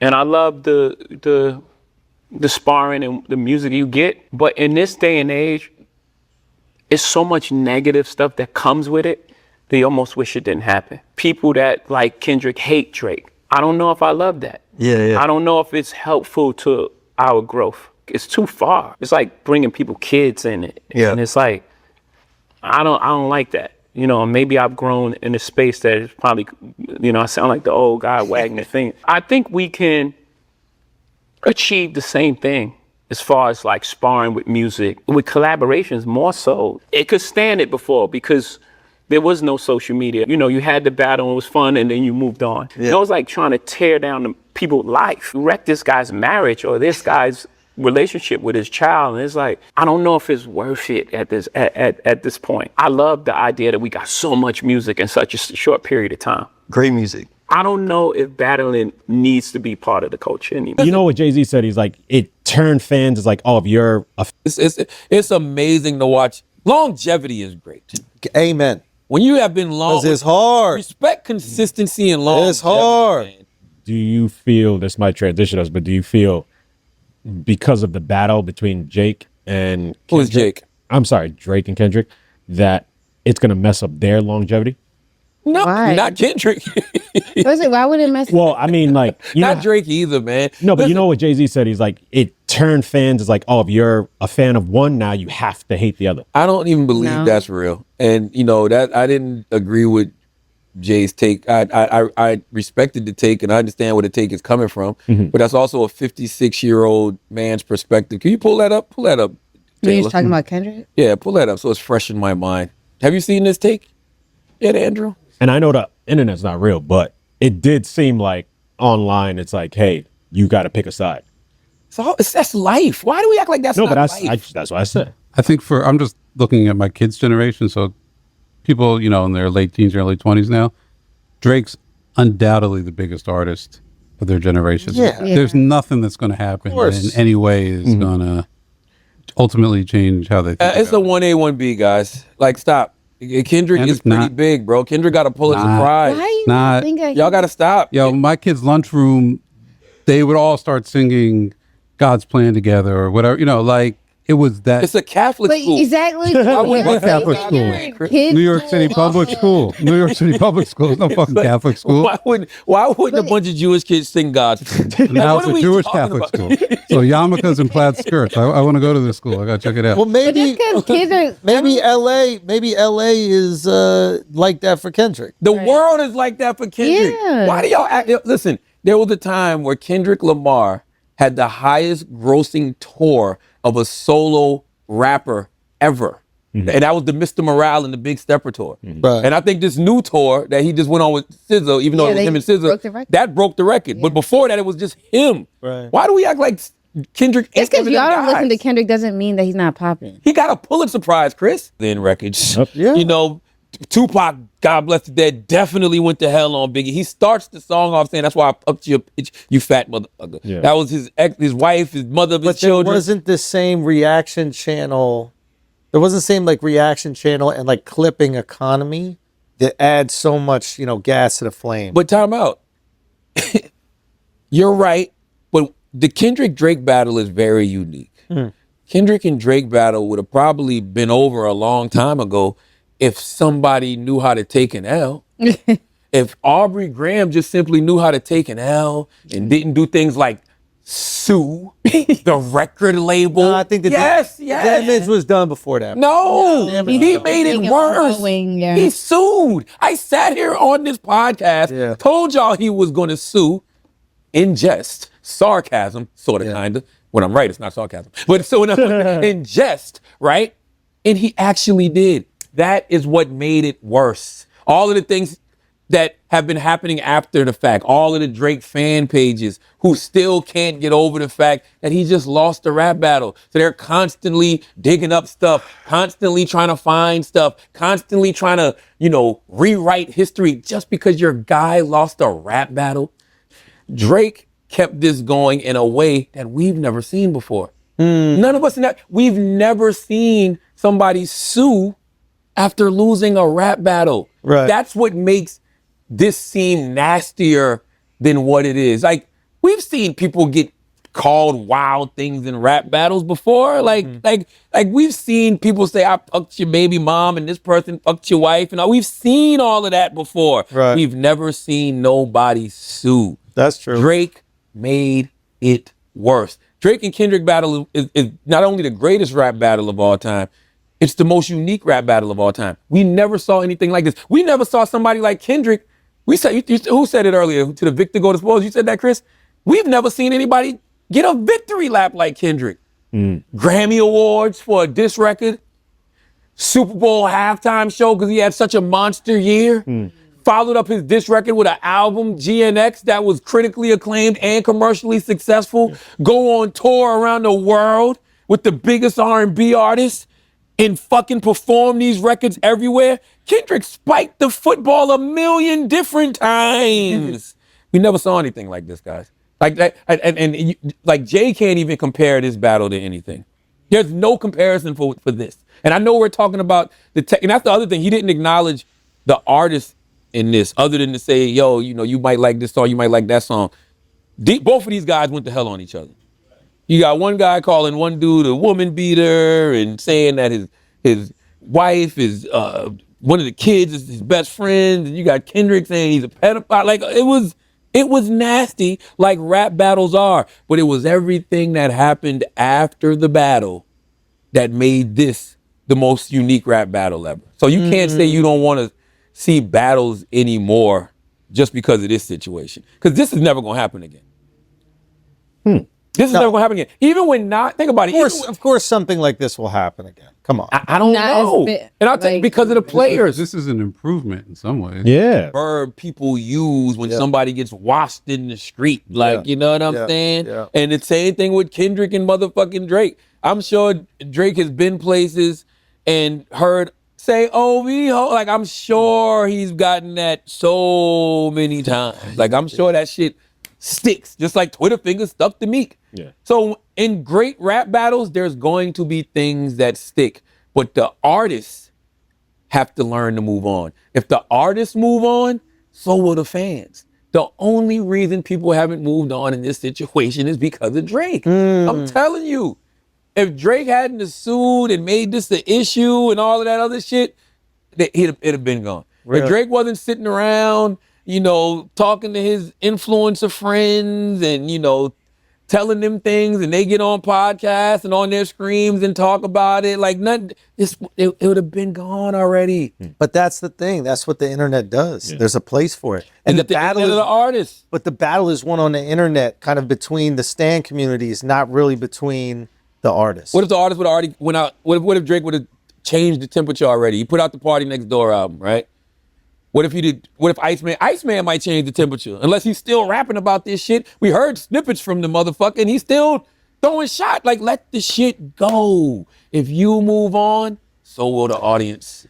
And I love the sparring and the music you get. But in this day and age, it's so much negative stuff that comes with it. They almost wish it didn't happen. People that like Kendrick hate Drake. I don't know if I love that. Yeah. I don't know if it's helpful to our growth. It's too far. It's like bringing people kids in it. Yeah. And it's like, I don't like that. You know, maybe I've grown in a space that is probably, you know, I sound like the old guy wagging the thing. I think we can achieve the same thing as far as like sparring with music, with collaborations more so. It could stand it before because there was no social media. You know, you had the battle and it was fun and then you moved on. Yeah. It was like trying to tear down the people's life, wreck this guy's marriage or this guy's relationship with his child. And it's like, I don't know if it's worth it at this point. I love the idea that we got so much music in such a short period of time. Great music. I don't know if battling needs to be part of the culture anymore. You know what Jay-Z said? He's like, it turned fans is like, oh, if you're a It's amazing to watch. Longevity is great. Amen. When you have been long, It's hard. respect consistency and longevity. It's hard. Man. do you feel, this might transition us, but do you feel because of the battle between Jake and Kendrick, Who is Jake? I'm sorry, Drake and Kendrick, that it's going to mess up their longevity? No, Why? not Kendrick. Why would it mess? Well, I mean, like, you Not know, Drake either, man. no, but you Listen, know what Jay-Z said? He's like, it turned fans is like, oh, if you're a fan of one, now you have to hate the other. I don't even believe No. that's real. And you know that I didn't agree with Jay's take. I respected the take and I understand where the take is coming from. Mm-hmm. But that's also a 56-year-old man's perspective. Can you pull that up? Pull that up. You're Taylor. just talking about Kendrick? Yeah, pull that up so it's fresh in my mind. Have you seen this take yet, Andrew? And I know the internet's not real, but it did seem like online, it's like, hey, you got to pick a side. That's life. Why do we act like that's No, not but life? that's what I said. I think I'm just looking at my kids' generation. So people, you know, in their late teens, early 20s now, Drake's undoubtedly the biggest artist of their generation. Yeah. There's nothing that's going to happen in any way is going to ultimately change how they think. It's a 1A, 1B, guys. Like, stop. Kendrick is pretty not- big, bro. Kendrick got a Pulitzer Prize. Why you Not- think I Y'all got to stop. Yo, my kids' lunchroom, they would all start singing God's Plan together or whatever, you know, like it was that. It's a Catholic But school. exactly. What Catholic school? Kids New York City Public School. New York City Public School. It's no fucking Catholic school. Why wouldn't a bunch of Jewish kids sing God's Plan? Now What it's are a we Jewish talking Catholic about? school. So yarmulkes and plaid skirts. I want to go to this school. I got to check it out. Well, maybe because kids are maybe LA is like that for Kendrick. The world is like that for Kendrick. Yeah. Why do y'all act? Listen, there was a time where Kendrick Lamar had the highest grossing tour of a solo rapper ever. And that was the Mr. Morale and the Big Stepper tour. Right. And I think this new tour that he just went on with SZA, even though Yeah, it was they him and SZA, broke the record. that broke the record. But before that, it was just him. Right. Why do we act like Kendrick Just ain't because one of y'all them don't listen to guys? Kendrick doesn't mean that he's not popping. He got a Pulitzer Prize, Chris. Then records. Yeah. You know, Tupac, God bless the dead, definitely went to hell on Biggie. He starts the song off saying, "That's why I upped you fat motherfucker." Yeah. That was his wife, his mother, his But there children. wasn't the same reaction channel. There wasn't the same like reaction channel and like clipping economy that adds so much, you know, gas to the flame. But time out. You're right, but the Kendrick Drake battle is very unique. Kendrick and Drake battle would have probably been over a long time ago if somebody knew how to take an L. If Aubrey Graham just simply knew how to take an L and didn't do things like sue the record label. No, I think that yes. the damage was done before that. No, he made it Thinking worse. of going, yeah. He sued. I sat here on this podcast, told y'all he was going to sue in jest, sarcasm, sort of, kind of. When I'm right, it's not sarcasm. But so in jest, right? And he actually did. That is what made it worse. All of the things that have been happening after the fact, all of the Drake fan pages who still can't get over the fact that he just lost the rap battle. So they're constantly digging up stuff, constantly trying to find stuff, constantly trying to, you know, rewrite history just because your guy lost a rap battle. Drake kept this going in a way that we've never seen before. None of us, we've never seen somebody sue after losing a rap battle. Right. That's what makes this seem nastier than what it is. Like, we've seen people get called wild things in rap battles before. Like we've seen people say, I fucked your baby mom and this person fucked your wife. And all. We've seen all of that before. Right. We've never seen nobody sue. That's true. Drake made it worse. Drake and Kendrick battle is not only the greatest rap battle of all time, it's the most unique rap battle of all time. We never saw anything like this. We never saw somebody like Kendrick. We said, who said it earlier? To the victor go to spoils. You said that, Chris? We've never seen anybody get a victory lap like Kendrick. Grammy Awards for a diss record. Super Bowl halftime show because he had such a monster year. Followed up his diss record with an album, GNX, that was critically acclaimed and commercially successful. Go on tour around the world with the biggest R&B artists and fucking perform these records everywhere. Kendrick spiked the football a million different times. We never saw anything like this, guys. Like that, like Jay can't even compare this battle to anything. There's no comparison for this. And I know we're talking about the tech, and that's the other thing. He didn't acknowledge the artist in this, other than to say, yo, you know, you might like this song, you might like that song. Both of these guys went to hell on each other. You got one guy calling one dude a woman beater and saying that his wife is one of the kids is his best friend, and you got Kendrick saying he's a pedophile. Like it was nasty, like rap battles are. But it was everything that happened after the battle that made this the most unique rap battle ever. So you can't say you don't want to see battles anymore just because of this situation, because this is never going to happen again. This is never going to happen again. Even when not, think about it. Of course, something like this will happen again. Come on. I don't Not as know. big, And I'll tell you, like- because of the players. This is an improvement in some ways. Yeah. Verb people use when somebody gets washed in the street. Like, you know what I'm saying? Yeah. And the same thing with Kendrick and motherfucking Drake. I'm sure Drake has been places and heard say, oh, we ho. Like, I'm sure he's gotten that so many times. Like, I'm sure that shit sticks, just like Twitter fingers stuck to Meek. Yeah. So in great rap battles, there's going to be things that stick, but the artists have to learn to move on. If the artists move on, so will the fans. The only reason people haven't moved on in this situation is because of Drake. I'm telling you, if Drake hadn't have sued and made this an issue and all of that other shit, it'd have been gone. Really? If Drake wasn't sitting around, you know, talking to his influencer friends and, you know, telling them things, and they get on podcasts and on their screams and talk about it, like nothing, it would have been gone already. But that's the thing. That's what the internet does. There's a place for it. And the battle of is, the artists. but the battle is won on the internet, kind of between the stan communities, not really between the artists. What if the artist would have already went out? What if Drake would have changed the temperature already? He put out the Party Next Door album, right? What if he did? What if Iceman might change the temperature, unless he's still rapping about this shit. We heard snippets from the motherfucker, and he's still throwing shot. Like, let the shit go. If you move on, so will the audience.